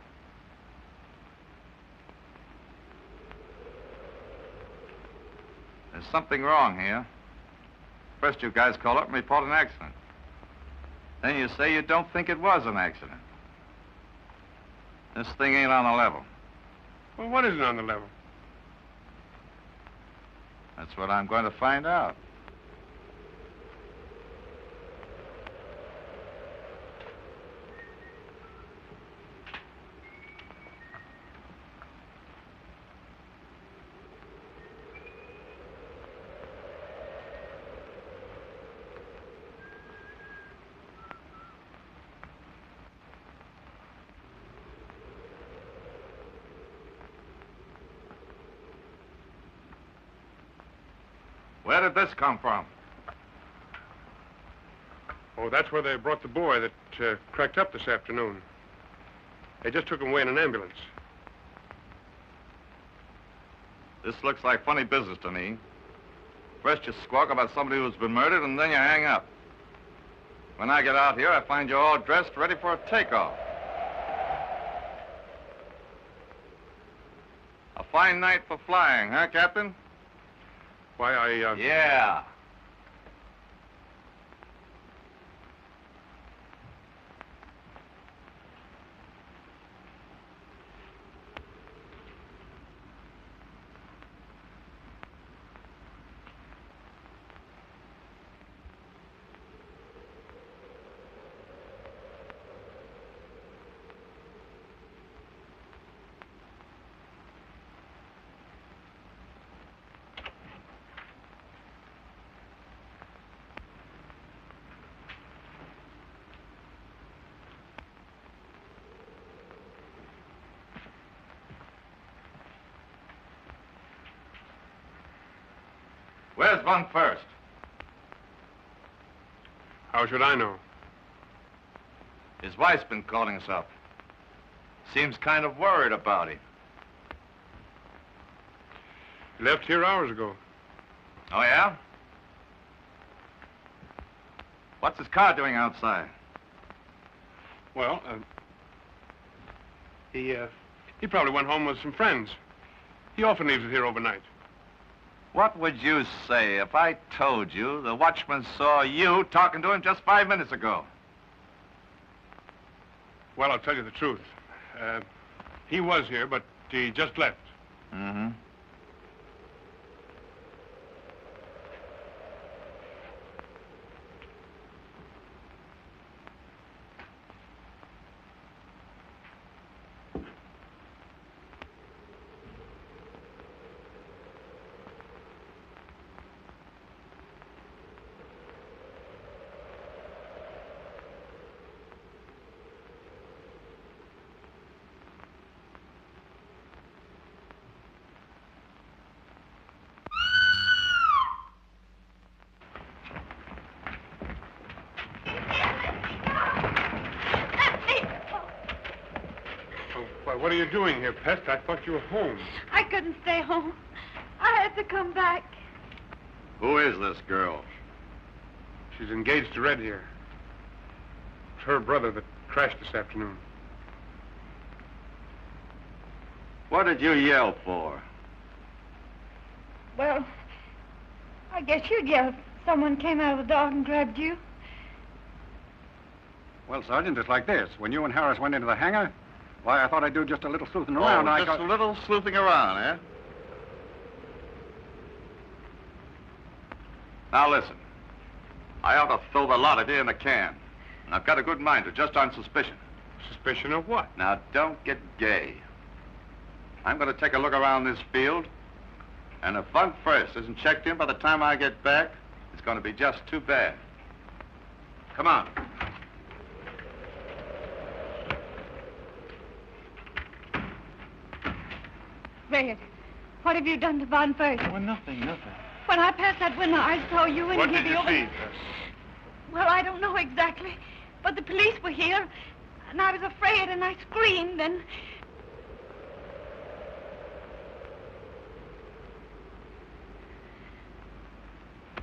There's something wrong here. First you guys call up and report an accident. Then you say you don't think it was an accident. This thing ain't on the level. Well, what isn't on the level? That's what I'm going to find out. Where did this come from? Oh, that's where they brought the boy that cracked up this afternoon. They just took him away in an ambulance. This looks like funny business to me. First you squawk about somebody who's been murdered, and then you hang up. When I get out here, I find you all dressed, ready for a takeoff. A fine night for flying, huh, Captain? Why, Yeah. Where's Von First? How should I know? His wife's been calling us up. Seems kind of worried about him. He left here hours ago. Oh, yeah? What's his car doing outside? Well, he probably went home with some friends. He often leaves it here overnight. What would you say if I told you the watchman saw you talking to him just 5 minutes ago? Well, I'll tell you the truth. He was here, but he just left. Mm-hmm. What are you doing here, Pest? I thought you were home. I couldn't stay home. I had to come back. Who is this girl? She's engaged to Red here. It's her brother that crashed this afternoon. What did you yell for? Well, I guess you'd yell if someone came out of the dark and grabbed you. Well, Sergeant, it's like this. When you and Harris went into the hangar, why, I thought I'd do just a little sleuthing around. Oh, just a little sleuthing around, eh? Now, listen. I ought to throw the lot of you in a can. And I've got a good mind to, just on suspicion. Suspicion of what? Now, don't get gay. I'm going to take a look around this field. And if Von First isn't checked in by the time I get back, it's going to be just too bad. Come on. Red, what have you done to Von First? Well, nothing. When I passed that window, I saw you and What Gibby did you over... see? Well, I don't know exactly, but the police were here, and I was afraid, and I screamed, and...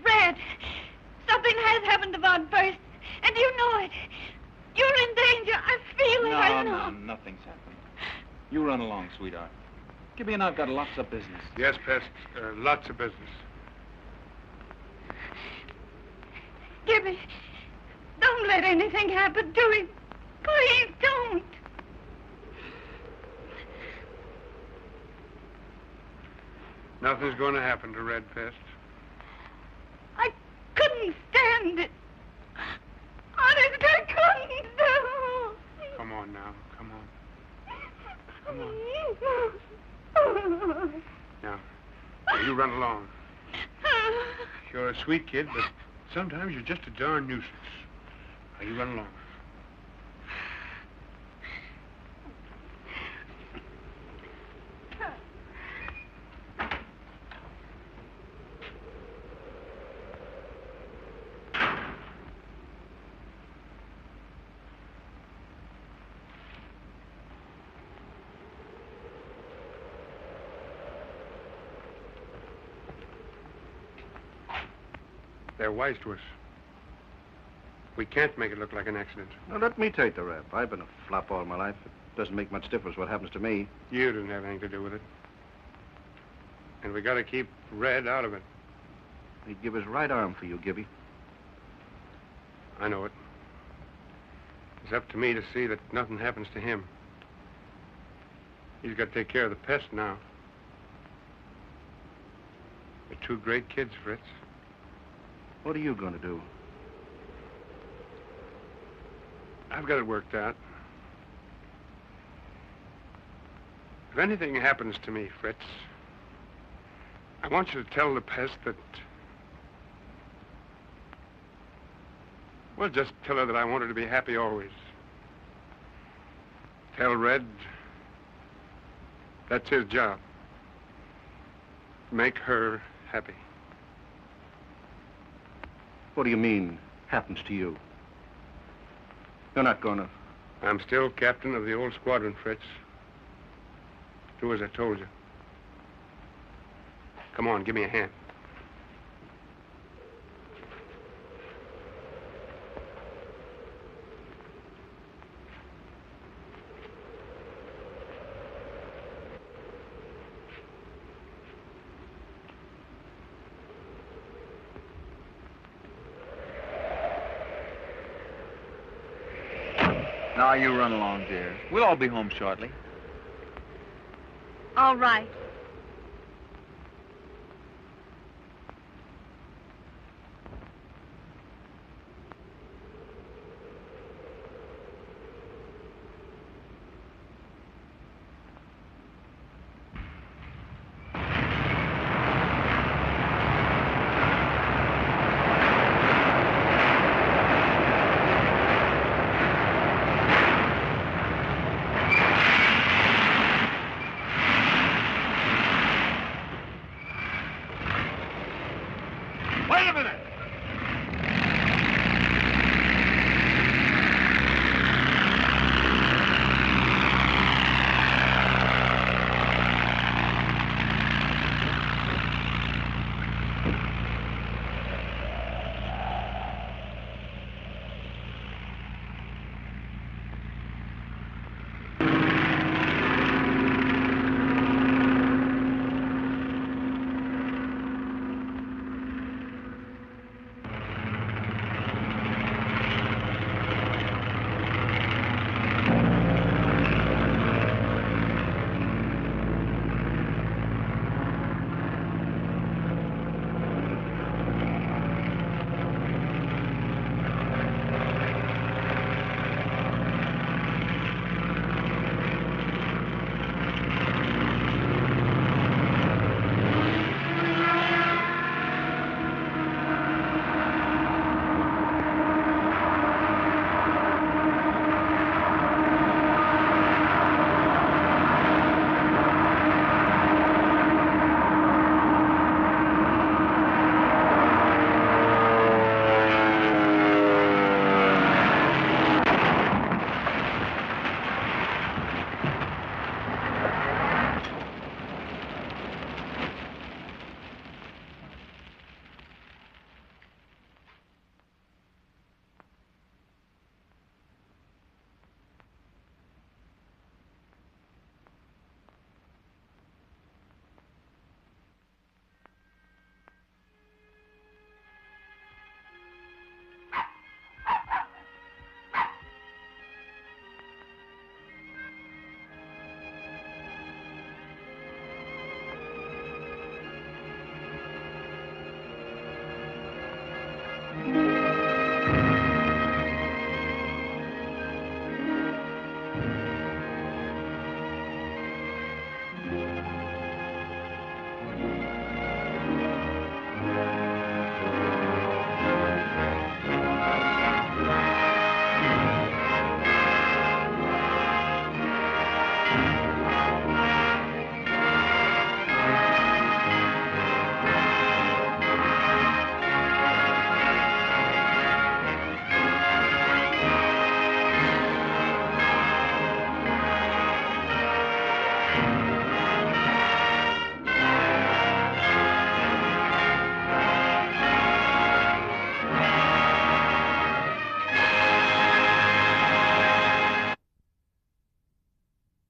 Red, something has happened to Von First, and you know it. You're in danger. I feel it. I know. No, nothing's happened. You run along, sweetheart. Gibby and I've got lots of business. Yes, Pest, lots of business. Gibby, don't let anything happen to him. Please don't. Nothing's going to happen to Red, Pest. I couldn't stand it. Honest, I couldn't. Come on now, come on. Come on. Now, you run along. You're a sweet kid, but sometimes you're just a darn nuisance. Now, you run along. They're wise to us. We can't make it look like an accident. Now, let me take the rap. I've been a flop all my life. It doesn't make much difference what happens to me. You didn't have anything to do with it. And we got to keep Red out of it. He'd give his right arm for you, Gibby. I know it. It's up to me to see that nothing happens to him. He's got to take care of the pest now. They're two great kids, Fritz. What are you going to do? I've got it worked out. If anything happens to me, Fritz, I want you to tell the pest that... Well, just tell her that I want her to be happy always. Tell Red that's his job. Make her happy. What do you mean, happens to you? You're not going to... I'm still captain of the old squadron, Fritz. Do as I told you. Come on, give me a hand. Now you run along, dear. We'll all be home shortly. All right. Wait a minute!